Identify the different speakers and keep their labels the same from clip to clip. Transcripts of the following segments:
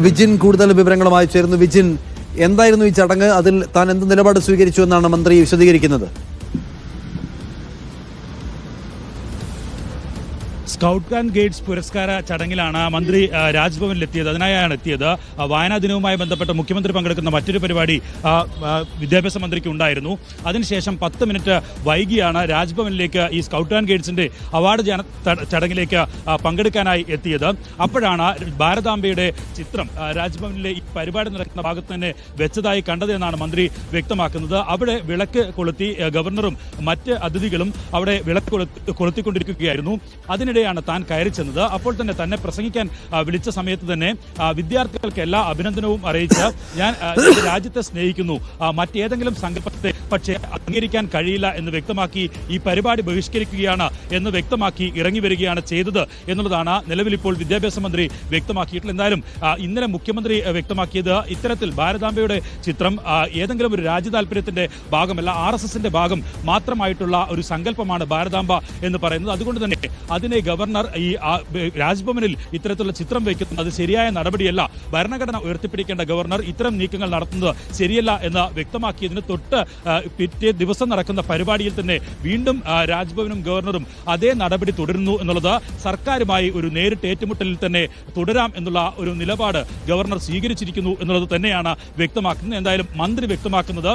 Speaker 1: വിജിൻ കൂടുതൽ വിവരങ്ങളുമായി ചേരുന്നു. വിജിൻ, എന്തായിരുന്നു ഈ ചടങ്ങ്? അതിൽ താൻ എന്ത് നിലപാട് സ്വീകരിച്ചു എന്നാണ് മന്ത്രി വിശദീകരിക്കുന്നത്?
Speaker 2: സ്കൗട്ട് ആൻഡ് ഗൈഡ്സ് പുരസ്കാര ചടങ്ങിലാണ് മന്ത്രി രാജ്ഭവനിലെത്തിയത്. അതിനായാണ് എത്തിയത്. വായനാ ദിനവുമായി ബന്ധപ്പെട്ട് മുഖ്യമന്ത്രി പങ്കെടുക്കുന്ന മറ്റൊരു പരിപാടി വിദ്യാഭ്യാസ മന്ത്രിക്ക് ഉണ്ടായിരുന്നു. അതിനുശേഷം 10 മിനിറ്റ് വൈകിയാണ് രാജ്ഭവനിലേക്ക് ഈ സ്കൗട്ട് ആൻഡ് ഗൈഡ്സിന്റെ അവാർഡ് ചടങ്ങിലേക്ക് പങ്കെടുക്കാനായി എത്തിയത്. അപ്പോഴാണ് ഭാരതാംബയുടെ ചിത്രം രാജ്ഭവനിലെ ഈ പരിപാടി നടക്കുന്ന ഭാഗത്ത് തന്നെ വെച്ചതായി കണ്ടതെന്നാണ് മന്ത്രി വ്യക്തമാക്കുന്നത്. അവിടെ വിളക്ക് കൊളുത്തി ഗവർണറും മറ്റ് അതിഥികളും അവിടെ വിളക്ക് കൊളുത്തിക്കൊണ്ടിരിക്കുകയായിരുന്നു. അതിനിടെയാണ് താൻ കയറി ചെന്നത്. അപ്പോൾ തന്നെ പ്രസംഗിക്കാൻ വിളിച്ച സമയത്ത് തന്നെ വിദ്യാർത്ഥികൾക്ക് എല്ലാ അഭിനന്ദനവും അറിയിച്ച് ഞാൻ രാജ്യത്തെ സ്നേഹിക്കുന്നു, മറ്റേതെങ്കിലും സങ്കല്പത്തെ പക്ഷേ അംഗീകരിക്കാൻ കഴിയില്ല എന്ന് വ്യക്തമാക്കി ഈ പരിപാടി ബഹിഷ്കരിക്കുകയാണ് എന്ന് വ്യക്തമാക്കി ഇറങ്ങി വരികയാണ് ചെയ്തത് എന്നുള്ളതാണ് നിലവിൽ ഇപ്പോൾ വിദ്യാഭ്യാസ മന്ത്രി വ്യക്തമാക്കിയിട്ടുള്ളത്. എന്തായാലും ഇന്നലെ മുഖ്യമന്ത്രി വ്യക്തമാക്കിയത് ഇത്തരത്തിൽ ഭാരതാംബയുടെ ചിത്രം ഏതെങ്കിലും ഒരു രാജ്യ താല്പര്യത്തിന്റെ ഭാഗമല്ല, RSSന്റെ ഭാഗം മാത്രമായിട്ടുള്ള ഒരു സങ്കല്പമാണ് ഭാരതാംബ എന്ന് പറയുന്നത്. അതുകൊണ്ട് തന്നെ അതിനെ ഗവർണർ ഈ രാജ്ഭവനിൽ ഇത്തരത്തിലുള്ള ചിത്രം വയ്ക്കുന്നത് അത് ശരിയായ നടപടിയല്ല. ഭരണഘടന ഉയർത്തിപ്പിടിക്കേണ്ട ഗവർണർ ഇത്തരം നീക്കങ്ങൾ നടത്തുന്നത് ശരിയല്ല എന്ന് വ്യക്തമാക്കിയതിന് തൊട്ട് പിറ്റേ ദിവസം നടക്കുന്ന പരിപാടിയിൽ തന്നെ വീണ്ടും രാജ്ഭവനും ഗവർണറും അതേ നടപടി തുടരുന്നു എന്നുള്ളത് സർക്കാരുമായി ഒരു നേരിട്ട് ഏറ്റുമുട്ടലിൽ തന്നെ തുടരാം എന്നുള്ള ഒരു നിലപാട് ഗവർണർ സ്വീകരിച്ചിരിക്കുന്നു എന്നുള്ളത് തന്നെയാണ് വ്യക്തമാക്കുന്നത്. എന്തായാലും മന്ത്രി വ്യക്തമാക്കുന്നത്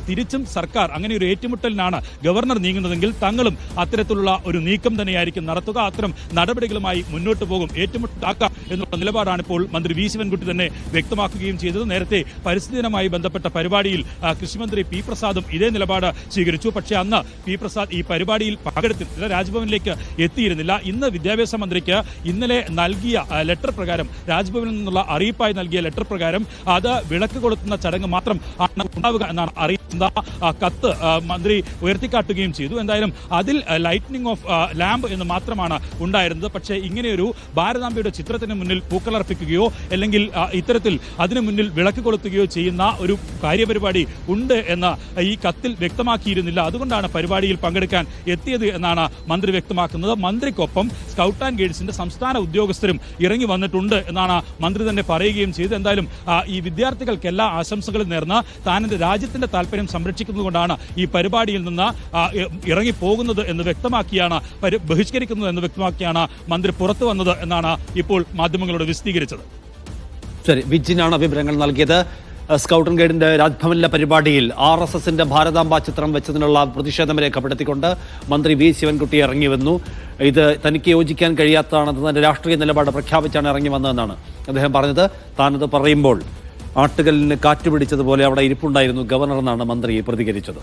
Speaker 2: തിരിച്ചും സർക്കാർ അങ്ങനെ ഒരു ഏറ്റുമുട്ടലിനാണ് ഗവർണർ നീങ്ങുന്നതെങ്കിൽ തങ്ങളും അത്തരത്തിലുള്ള ഒരു നീക്കം തന്നെയായിരിക്കും നടത്തുക, അത്തരം നടപടികളുമായി മുന്നോട്ട് പോകും, ഏറ്റുമുട്ടാക്കാം എന്നുള്ള നിലപാടാണ് ഇപ്പോൾ മന്ത്രി വി ശിവൻകുട്ടി തന്നെ വ്യക്തമാക്കുകയും ചെയ്തത്. നേരത്തെ പരിസ്ഥിതി ദിനവുമായി ബന്ധപ്പെട്ട പരിപാടിയിൽ കൃഷിമന്ത്രി പി പ്രസാദും ഇതേ നിലപാട് സ്വീകരിച്ചു. പക്ഷേ അന്ന് പി പ്രസാദ് ഈ പരിപാടിയിൽ പങ്കെടുത്തില്ല, രാജ്ഭവനിലേക്ക് എത്തിയിരുന്നില്ല. ഇന്ന് വിദ്യാഭ്യാസ മന്ത്രിക്ക് ഇന്നലെ നൽകിയ ലെറ്റർ പ്രകാരം, രാജ്ഭവനിൽ നിന്നുള്ള അറിയിപ്പായി നൽകിയ ലെറ്റർ പ്രകാരം അത് വിളക്ക് കൊളുത്തുന്ന ചടങ്ങ് മാത്രം ആണ് ഉണ്ടാവുക എന്നാണ് അറിയിക്കുന്ന കത്ത് മന്ത്രി ഉയർത്തിക്കാട്ടുകയും ചെയ്തു. എന്തായാലും അതിൽ ലൈറ്റ്നിങ് ഓഫ് ലാമ്പ് എന്ന് മാത്രമാണ് ഉണ്ടായിരുന്നത്. പക്ഷേ ഇങ്ങനെയൊരു ഭാരതാംബയുടെ ചിത്രത്തിന് മുന്നിൽ പൂക്കളർപ്പിക്കുകയോ അല്ലെങ്കിൽ ഇത്തരത്തിൽ അതിനു മുന്നിൽ വിളക്ക് കൊളുത്തുകയോ ചെയ്യുന്ന ഒരു കാര്യപരിപാടി ഉണ്ട് എന്ന് ഈ കത്തിൽ വ്യക്തമാക്കിയിരുന്നില്ല. അതുകൊണ്ടാണ് പരിപാടിയിൽ പങ്കെടുക്കാൻ എത്തിയത് എന്നാണ് മന്ത്രി വ്യക്തമാക്കുന്നത്. മന്ത്രിക്കൊപ്പം സ്കൗട്ട് ആൻഡ് ഗൈഡ്സിന്റെ സംസ്ഥാന ഉദ്യോഗസ്ഥരും ഇറങ്ങി വന്നിട്ടുണ്ട് എന്നാണ് മന്ത്രി തന്നെ പറയുകയും ചെയ്തത്. എന്തായാലും ഈ വിദ്യാർത്ഥികൾക്ക് എല്ലാ ആശംസകളും നേർന്ന് താനെന്റെ രാജ്യത്തിന്റെ താല്പര്യം സംരക്ഷിക്കുന്നതുകൊണ്ടാണ് ഈ പരിപാടിയിൽ നിന്ന് ഇറങ്ങിപ്പോകുന്നത് എന്ന് വ്യക്തമാക്കിയാണ്, ബഹിഷ്കരിക്കുന്നത് എന്ന് വ്യക്തമാക്കിയാണ് മന്ത്രി പുറത്തു വന്നത് എന്നാണ് ഇപ്പോൾ മാധ്യമങ്ങളോട് വിശദീകരിച്ചത്.
Speaker 1: ശരി, വിജിനാണ് വിവരങ്ങൾ നൽകിയത്. സ്കൗട്ട് ആൻഡ് ഗൈഡിന്റെ രാജ്ഭവനിലെ പരിപാടിയിൽ RSSന്റെ ഭാരതാംബ ചിത്രം വെച്ചതിനുള്ള പ്രതിഷേധം രേഖപ്പെടുത്തിക്കൊണ്ട് മന്ത്രി വി ശിവൻകുട്ടി ഇറങ്ങി വന്നു. ഇത് തനിക്ക് യോജിക്കാൻ കഴിയാത്തതാണെന്ന് തന്റെ രാഷ്ട്രീയ നിലപാട് പ്രഖ്യാപിച്ചാണ് ഇറങ്ങി വന്നതെന്നാണ് അദ്ദേഹം പറഞ്ഞത്. താനത് പറയുമ്പോൾ ആട്ടുകല്ലിന് കാറ്റുപിടിച്ചതുപോലെ അവിടെ ഇരിപ്പുണ്ടായിരുന്നു ഗവർണർ എന്നാണ് മന്ത്രി പ്രതികരിച്ചത്.